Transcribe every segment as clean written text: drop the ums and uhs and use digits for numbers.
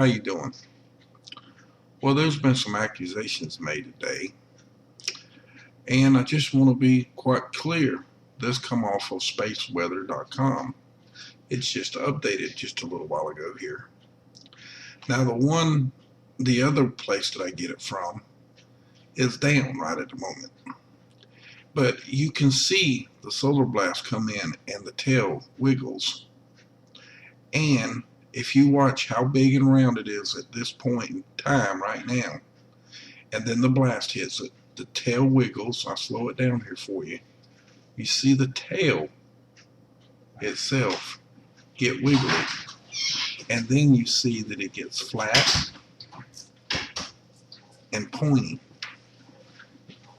How you doing? Well, there's been some accusations made today, and I just want to be quite clear. This come off of spaceweather.com. It's just updated just a little while ago here. Now the other place that I get it from is down right at the moment. But you can see the solar blast come in and the tail wiggles. And if you watch how big and round it is at this point in time right now, and then the blast hits it, the tail wiggles. I'll slow it down here for you. You see the tail itself get wiggly, and then you see that it gets flat and pointy,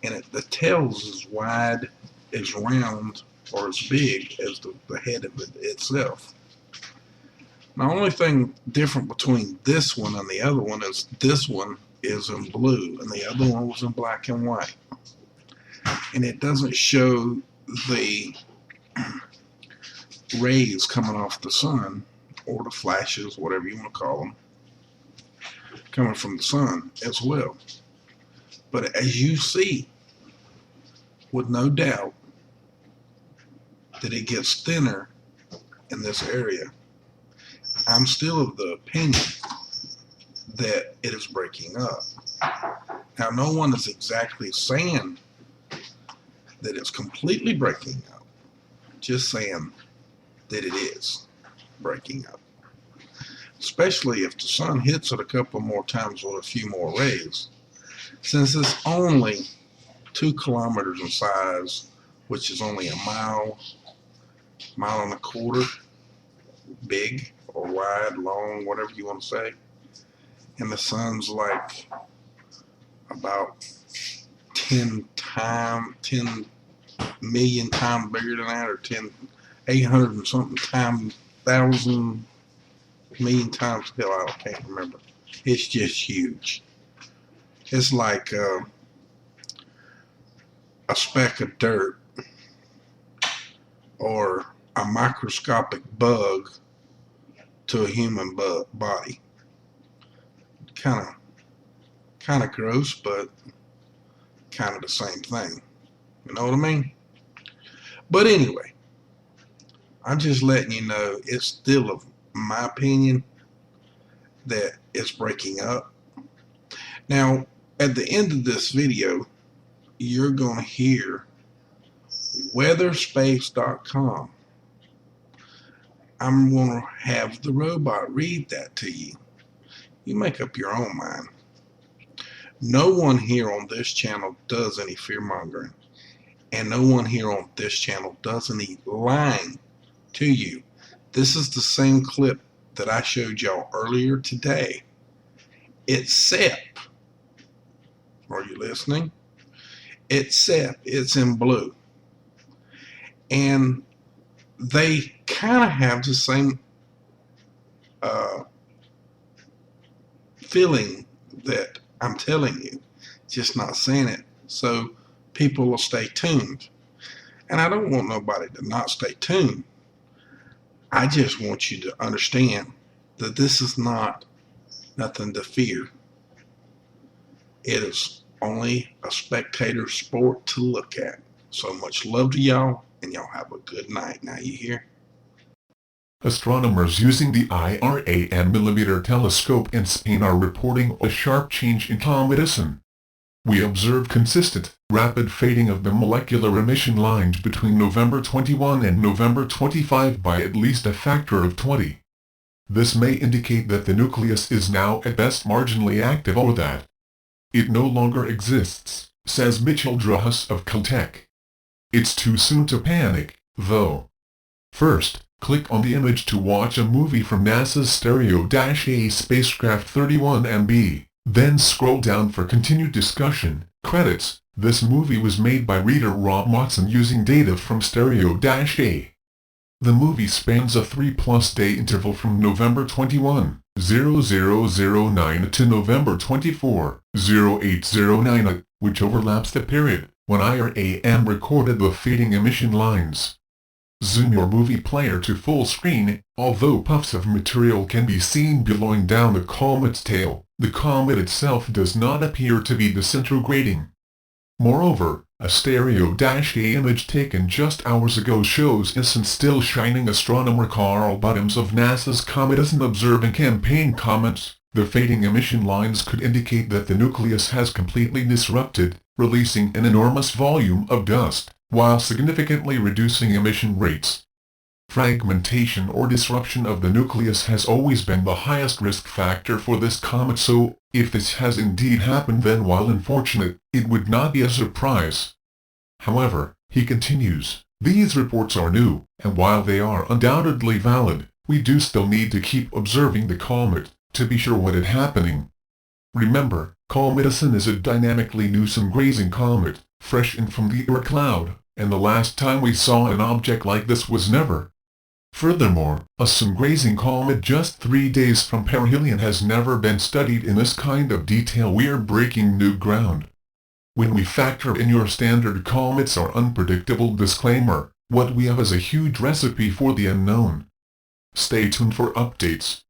and the tail's as wide, as round, or as big as the head of it itself. The only thing different between this one and the other one is this one is in blue and the other one was in black and white. And it doesn't show the rays coming off the sun, or the flashes, whatever you want to call them, coming from the sun as well. But as you see, with no doubt, that it gets thinner in this area. I'm still of the opinion that it is breaking up. Now, no one is exactly saying that it's completely breaking up, just saying that it is breaking up. Especially if the sun hits it a couple more times with a few more rays. Since it's only 2 kilometers in size, which is only a mile and a quarter big, or wide, long, whatever you want to say, and the sun's like about 10 million times bigger than that, or 800 and something times, 1,000 million times, hell, I can't remember. It's just huge. It's like a speck of dirt, or a microscopic bug to a human body. Kind of gross, but kind of the same thing. You know what I mean? But anyway, I'm just letting you know it's still, of my opinion, that it's breaking up. Now, at the end of this video, you're going to hear weatherspace.com. I'm going to have the robot read that to you. You make up your own mind. No one here on this channel does any fear-mongering. And no one here on this channel does any lying to you. This is the same clip that I showed y'all earlier today. It's SEP. Are you listening? It's SEP. It's in blue. And they kind of have the same feeling that I'm telling you, just not saying it, so people will stay tuned. And I don't want nobody to not stay tuned. I just want you to understand that this is not nothing to fear. It is only a spectator sport to look at. So much love to y'all, and y'all have a good night. Now, you hear? Astronomers using the IRAN millimeter telescope in Spain are reporting a sharp change in COMET ISON. We observed consistent, rapid fading of the molecular emission lines between November 21 and November 25 by at least a factor of 20. This may indicate that the nucleus is now at best marginally active, or that it no longer exists, says Mitchell Drahus of Caltech. It's too soon to panic, though. First, click on the image to watch a movie from NASA's Stereo-A spacecraft 31MB. Then scroll down for continued discussion. Credits: this movie was made by reader Rob Motson using data from Stereo-A. The movie spans a 3+ day interval from November 21, 0009 to November 24, 0809, which overlaps the period when IRAN recorded the fading emission lines. Zoom your movie player to full screen. Although puffs of material can be seen billowing down the comet's tail, the comet itself does not appear to be disintegrating. Moreover, a stereo-A image taken just hours ago shows ISON still shining. Astronomer Carl Bottoms of NASA's COMET ISON observing campaign comments, the fading emission lines could indicate that the nucleus has completely disrupted, releasing an enormous volume of dust, while significantly reducing emission rates. Fragmentation or disruption of the nucleus has always been the highest risk factor for this comet, so, if this has indeed happened, then while unfortunate, it would not be a surprise. However, he continues, these reports are new, and while they are undoubtedly valid, we do still need to keep observing the comet, to be sure what is happening. Remember, COMET ISON is a dynamically new sun-grazing comet, fresh in from the Oort cloud, and the last time we saw an object like this was never. Furthermore, a sun-grazing comet just 3 days from perihelion has never been studied in this kind of detail. We're breaking new ground. When we factor in your standard comets are unpredictable disclaimer, what we have is a huge recipe for the unknown. Stay tuned for updates.